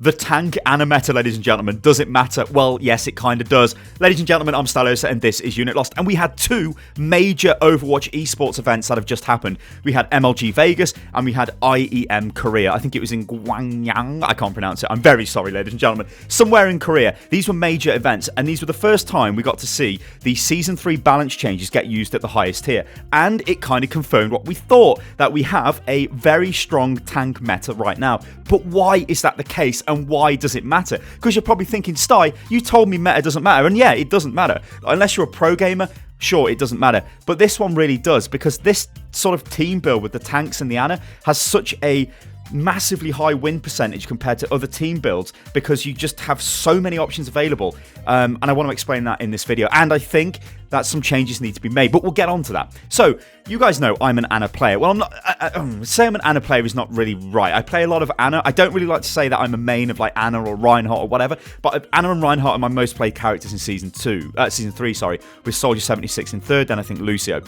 The tank Ana meta, ladies and gentlemen. Does it matter? Well, yes, it kind of does. Ladies and gentlemen, I'm Stylosa, and this is Unit Lost. And we had two major Overwatch esports events that have just happened. We had MLG Vegas, and we had IEM Korea. I think it was in Gwangyang. I can't pronounce it. I'm very sorry, ladies and gentlemen. Somewhere in Korea. These were major events, and these were the first time we got to see the Season 3 balance changes get used at the highest tier. And it kind of confirmed what we thought, that we have a very strong tank meta right now. But why is that the case? And why does it matter? Because you're probably thinking, Sty, you told me meta doesn't matter. And yeah, it doesn't matter. Unless you're a pro gamer, sure, it doesn't matter. But this one really does, because this sort of team build with the tanks and the Ana has such a massively high win percentage compared to other team builds, because you just have so many options available, and I want to explain that in this video. And I think that some changes need to be made, but we'll get on to that. So you guys know I'm an Ana player. Well, I'm not say I'm an Ana player is not really right. I play a lot of Ana. I don't really like to say that I'm a main of like Ana or Reinhardt or whatever, but Ana and Reinhardt are my most played characters in season 3, with Soldier 76 in third, then I think Lucio.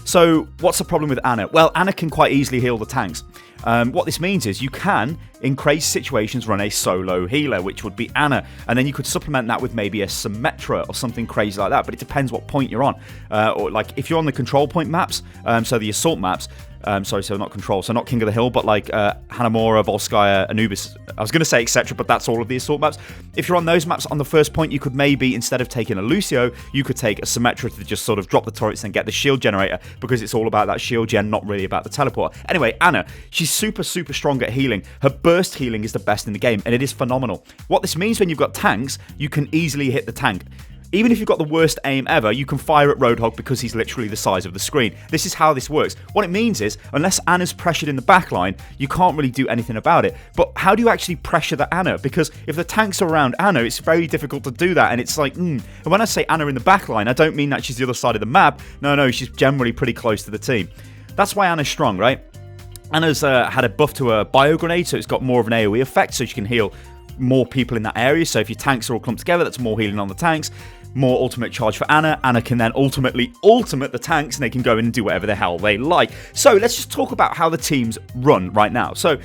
So what's the problem with Ana? Well, Ana can quite easily heal the tanks. What this means is you can, in crazy situations, run a solo healer, which would be Ana, and then you could supplement that with maybe a Symmetra or something crazy like that, but it depends what point you're on. Or like if you're on the control point maps, so the assault maps, so not control, so not King of the Hill, but like Hanamura, Volskaya, Anubis, I was going to say etc, but that's all of the assault maps. If you're on those maps on the first point, you could maybe, instead of taking a Lucio, you could take a Symmetra to just sort of drop the turrets and get the shield generator, because it's all about that shield gen, not really about the teleporter. Anyway, Ana, she's super strong at healing. Her burst healing is the best in the game, and it is phenomenal. What this means, when you've got tanks, you can easily hit the tank. Even if you've got the worst aim ever, you can fire at Roadhog because he's literally the size of the screen. This is how this works. What it means is, unless Ana's pressured in the backline, you can't really do anything about it. But how do you actually pressure the Ana? Because if the tanks are around Ana, it's very difficult to do that. And it's like, And when I say Ana in the backline, I don't mean that she's the other side of the map. No, she's generally pretty close to the team. That's why Ana's strong, right? Ana's had a buff to a bio grenade, so it's got more of an AoE effect, so she can heal more people in that area. So if your tanks are all clumped together, that's more healing on the tanks. More ultimate charge for Ana. Ana can then ultimately ultimate the tanks, and they can go in and do whatever the hell they like. So let's just talk about how the teams run right now. So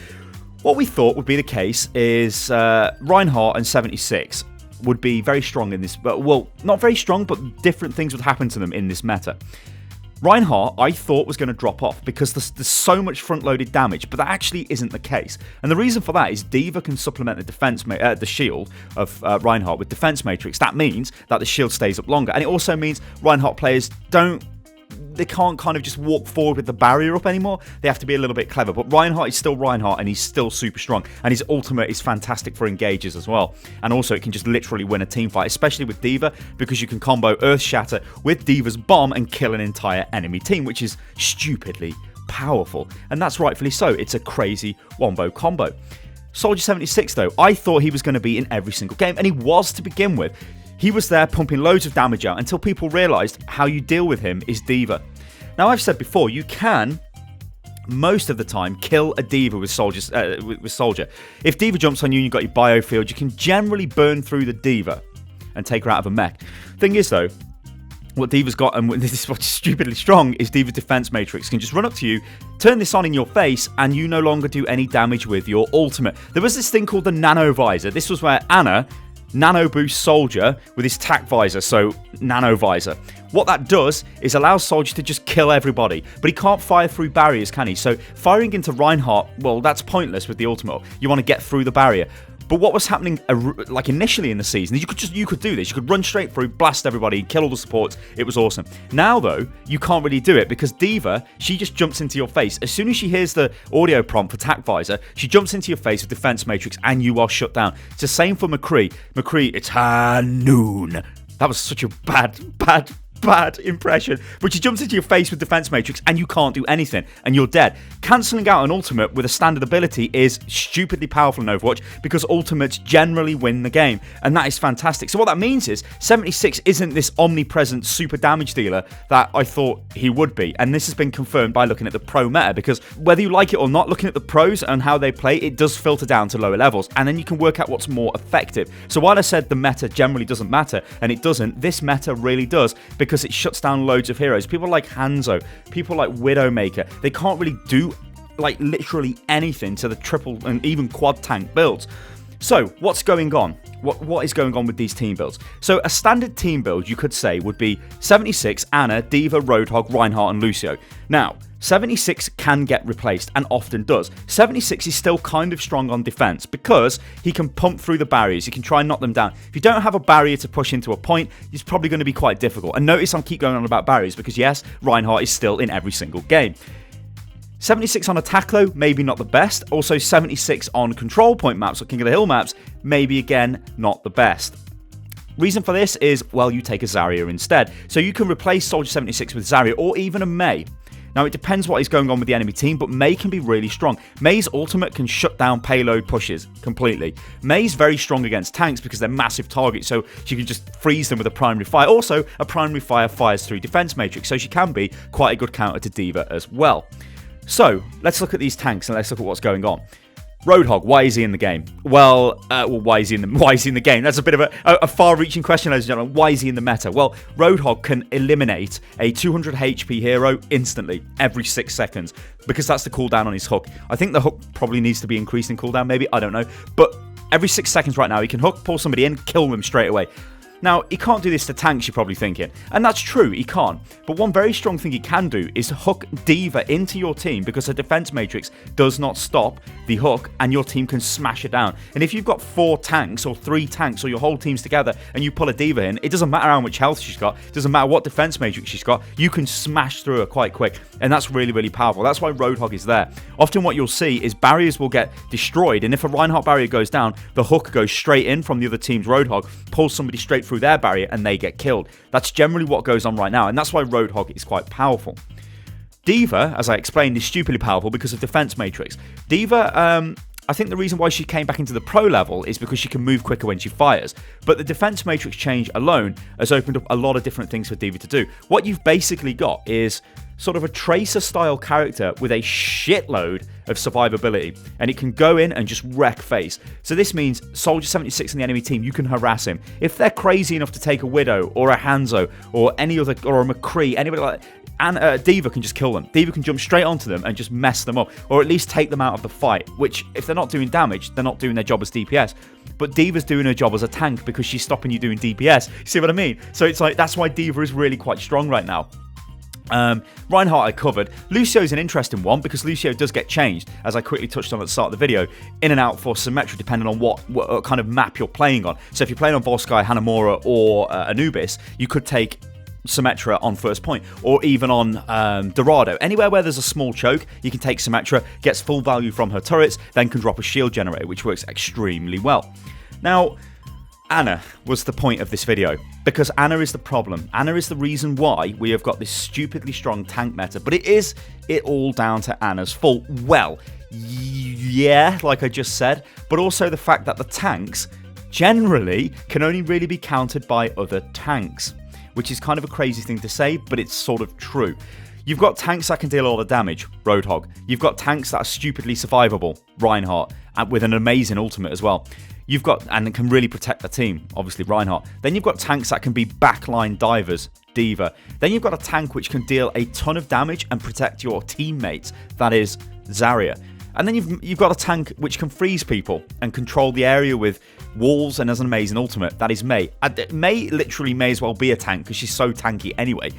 what we thought would be the case is Reinhardt and 76 would be very strong in this, but well, not very strong, but different things would happen to them in this meta. Reinhardt, I thought, was going to drop off because there's so much front-loaded damage, but that actually isn't the case. And the reason for that is D.Va can supplement the shield of Reinhardt with Defense Matrix. That means that the shield stays up longer. And it also means Reinhardt players they can't kind of just walk forward with the barrier up anymore. They have to be a little bit clever. But Reinhardt is still Reinhardt, and he's still super strong. And his ultimate is fantastic for engages as well. And also, it can just literally win a team fight, especially with D.Va, because you can combo Earth Shatter with D.Va's bomb and kill an entire enemy team, which is stupidly powerful. And that's rightfully so. It's a crazy wombo combo. Soldier 76, though, I thought he was going to be in every single game, and he was to begin with. He was there pumping loads of damage out until people realised how you deal with him is D.Va. Now, I've said before, you can, most of the time, kill a D.Va with Soldier. If D.Va jumps on you and you've got your biofield, you can generally burn through the D.Va and take her out of a mech. Thing is, though, what D.Va's got, and this is what's stupidly strong, is D.Va's Defense Matrix. Can just run up to you, turn this on in your face, and you no longer do any damage with your ultimate. There was this thing called the Nano Visor. This was where Ana nano boost Soldier with his tac visor, so nano visor. What that does is allow Soldier to just kill everybody, but he can't fire through barriers, can he? So firing into Reinhardt, well, that's pointless with the ultimate. You want to get through the barrier. But what was happening like initially in the season, you could do this. You could run straight through, blast everybody, kill all the supports. It was awesome. Now, though, you can't really do it because D.Va, she just jumps into your face. As soon as she hears the audio prompt for tac visor, she jumps into your face with Defense Matrix and you are shut down. It's the same for McCree. McCree, it's high noon. That was such a bad impression, but she jumps into your face with Defense Matrix and you can't do anything and you're dead. Cancelling out an ultimate with a standard ability is stupidly powerful in Overwatch because ultimates generally win the game, and that is fantastic. So what that means is 76 isn't this omnipresent super damage dealer that I thought he would be, and this has been confirmed by looking at the pro meta, because whether you like it or not, looking at the pros and how they play, it does filter down to lower levels, and then you can work out what's more effective. So while I said the meta generally doesn't matter, and it doesn't, this meta really does, because it shuts down loads of heroes. People like Hanzo, people like Widowmaker, they can't really do like literally anything to the triple and even quad tank builds. So, what's going on? What is going on with these team builds? So, a standard team build, you could say, would be 76, Ana, D.Va, Roadhog, Reinhardt, and Lucio. Now, 76 can get replaced, and often does. 76 is still kind of strong on defense because he can pump through the barriers. He can try and knock them down. If you don't have a barrier to push into a point, it's probably going to be quite difficult. And notice I keep going on about barriers because, yes, Reinhardt is still in every single game. 76 on attack though, maybe not the best. Also 76 on control point maps or King of the Hill maps, maybe again not the best. Reason for this is, well, you take a Zarya instead. So you can replace Soldier 76 with Zarya or even a Mei. Now it depends what is going on with the enemy team, but Mei can be really strong. Mei's ultimate can shut down payload pushes completely. Mei's very strong against tanks because they're massive targets, so she can just freeze them with a primary fire. Also, a primary fire fires through defense matrix, so she can be quite a good counter to D.Va as well. So, let's look at these tanks and let's look at what's going on. Roadhog, why is he in the game? Well, why is he in the game? That's a bit of a far-reaching question, ladies and gentlemen. Why is he in the meta? Well, Roadhog can eliminate a 200 HP hero instantly, every 6 seconds, because that's the cooldown on his hook. I think the hook probably needs to be increased in cooldown, maybe, I don't know. But every 6 seconds right now, he can hook, pull somebody in, kill them straight away. Now, he can't do this to tanks, you're probably thinking. And that's true, he can't. But one very strong thing he can do is hook D.Va into your team because her defense matrix does not stop the hook and your team can smash it down. And if you've got 4 tanks or 3 tanks or your whole team's together and you pull a D.Va in, it doesn't matter how much health she's got, it doesn't matter what defense matrix she's got, you can smash through her quite quick. And that's really, really powerful. That's why Roadhog is there. Often what you'll see is barriers will get destroyed, and if a Reinhardt barrier goes down, the hook goes straight in from the other team's Roadhog, pulls somebody straight through their barrier and they get killed. That's generally what goes on right now, and that's why Roadhog is quite powerful. D.Va, as I explained, is stupidly powerful because of defense matrix. D.Va, I think the reason why she came back into the pro level is because she can move quicker when she fires. But the defense matrix change alone has opened up a lot of different things for D.Va to do. What you've basically got is sort of a Tracer style character with a shitload of survivability, and it can go in and just wreck face. So this means Soldier 76 in the enemy team, you can harass him. If they're crazy enough to take a Widow or a Hanzo or any other, or a McCree, anybody like that, and D.Va can just kill them. D.Va can jump straight onto them and just mess them up, or at least take them out of the fight, which if they're not doing damage, they're not doing their job as DPS. But D.Va's doing her job as a tank because she's stopping you doing DPS. You see what I mean? So it's like, that's why D.Va is really quite strong right now. Reinhardt I covered. Lucio's an interesting one because Lucio does get changed, as I quickly touched on at the start of the video, in and out for Symmetra depending on what kind of map you're playing on. So if you're playing on Volsky, Hanamura or Anubis, you could take Symmetra on first point, or even on Dorado. Anywhere where there's a small choke, you can take Symmetra, gets full value from her turrets, then can drop a shield generator, which works extremely well. Now, Ana was the point of this video, because Ana is the problem. Ana is the reason why we have got this stupidly strong tank meta, but is it all down to Ana's fault? Well, yeah, like I just said, but also the fact that the tanks generally can only really be countered by other tanks, which is kind of a crazy thing to say, but it's sort of true. You've got tanks that can deal a lot of damage, Roadhog. You've got tanks that are stupidly survivable, Reinhardt, and with an amazing ultimate as well. You've got, and can really protect the team, obviously Reinhardt. Then you've got tanks that can be backline divers, D.Va. Then you've got a tank which can deal a ton of damage and protect your teammates, that is Zarya. And then you've got a tank which can freeze people and control the area with walls and has an amazing ultimate, that is Mei. Mei literally may as well be a tank because she's so tanky anyway.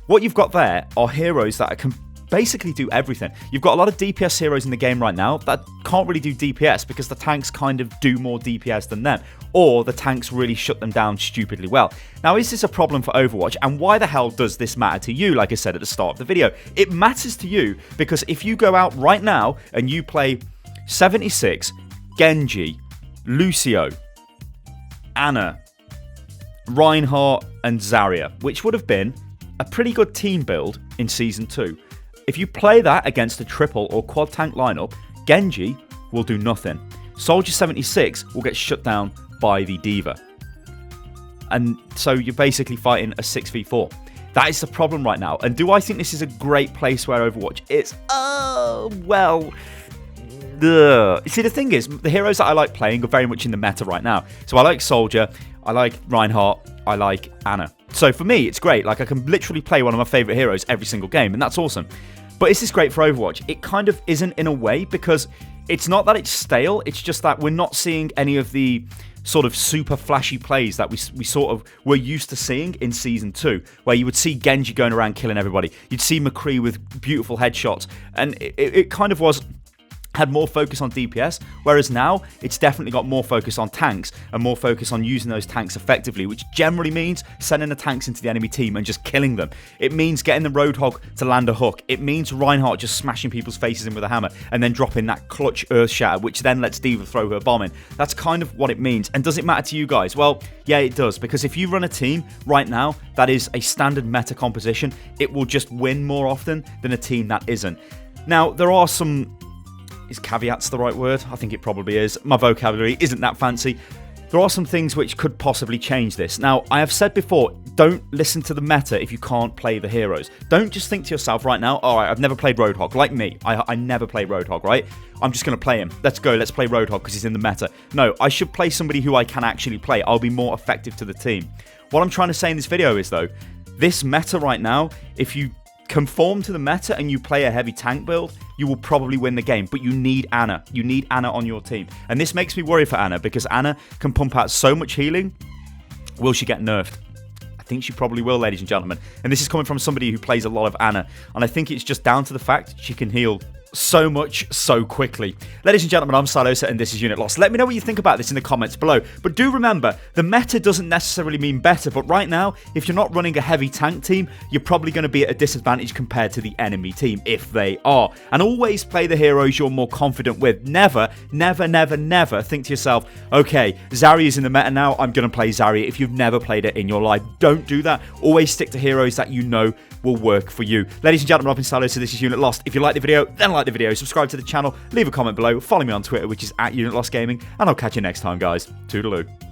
What you've got there are heroes that can basically do everything. You've got a lot of DPS heroes in the game right now that can't really do DPS because the tanks kind of do more DPS than them, or the tanks really shut them down stupidly well. Now, is this a problem for Overwatch, and why the hell does this matter to you? Like I said at the start of the video, it matters to you because if you go out right now and you play 76, Genji, Lucio, Ana, Reinhardt and Zarya, which would have been a pretty good team build in Season 2. If you play that against a triple or quad tank lineup, Genji will do nothing. Soldier 76 will get shut down by the D.Va. And so you're basically fighting a 6v4. That is the problem right now. And do I think this is a great place where Overwatch is? Oh, well... Ugh. See, the thing is, the heroes that I like playing are very much in the meta right now. So I like Soldier, I like Reinhardt, I like Ana. So for me, it's great. Like, I can literally play one of my favourite heroes every single game, and that's awesome. But is this great for Overwatch? It kind of isn't in a way, because it's not that it's stale, it's just that we're not seeing any of the sort of super flashy plays that we sort of were used to seeing in Season 2, where you would see Genji going around killing everybody. You'd see McCree with beautiful headshots, and it kind of had more focus on DPS, whereas now it's definitely got more focus on tanks and more focus on using those tanks effectively, which generally means sending the tanks into the enemy team and just killing them. It means getting the Roadhog to land a hook. It means Reinhardt just smashing people's faces in with a hammer and then dropping that clutch Earth Shatter, which then lets D.Va throw her bomb in. That's kind of what it means. And does it matter to you guys? Well, yeah, it does, because if you run a team right now that is a standard meta composition, it will just win more often than a team that isn't. Now, there are some... Is caveats the right word? I think it probably is. My vocabulary isn't that fancy. There are some things which could possibly change this. Now, I have said before, don't listen to the meta if you can't play the heroes. Don't just think to yourself right now, all right, I've never played Roadhog. Like me, I never play Roadhog, right? I'm just going to play him. Let's go, let's play Roadhog because he's in the meta. No, I should play somebody who I can actually play. I'll be more effective to the team. What I'm trying to say in this video is, though, this meta right now, if you conform to the meta and you play a heavy tank build, you will probably win the game, but you need Ana. You need Ana on your team. And this makes me worry for Ana, because Ana can pump out so much healing. Will she get nerfed? I think she probably will, ladies and gentlemen. And this is coming from somebody who plays a lot of Ana. And I think it's just down to the fact she can heal so much so quickly. Ladies and gentlemen, I'm Stylosa and this is Unit Lost. Let me know what you think about this in the comments below. But do remember, the meta doesn't necessarily mean better, but right now, if you're not running a heavy tank team, you're probably going to be at a disadvantage compared to the enemy team, if they are. And always play the heroes you're more confident with. Never, never, never, never think to yourself, okay, Zarya is in the meta now, I'm going to play Zarya, if you've never played it in your life. Don't do that. Always stick to heroes that you know will work for you. Ladies and gentlemen, I've been Stylosa, this is Unit Lost. If you like the video, then like the video, subscribe to the channel, leave a comment below, follow me on Twitter, which is @UnitLostGaming, and I'll catch you next time, guys. Toodaloo.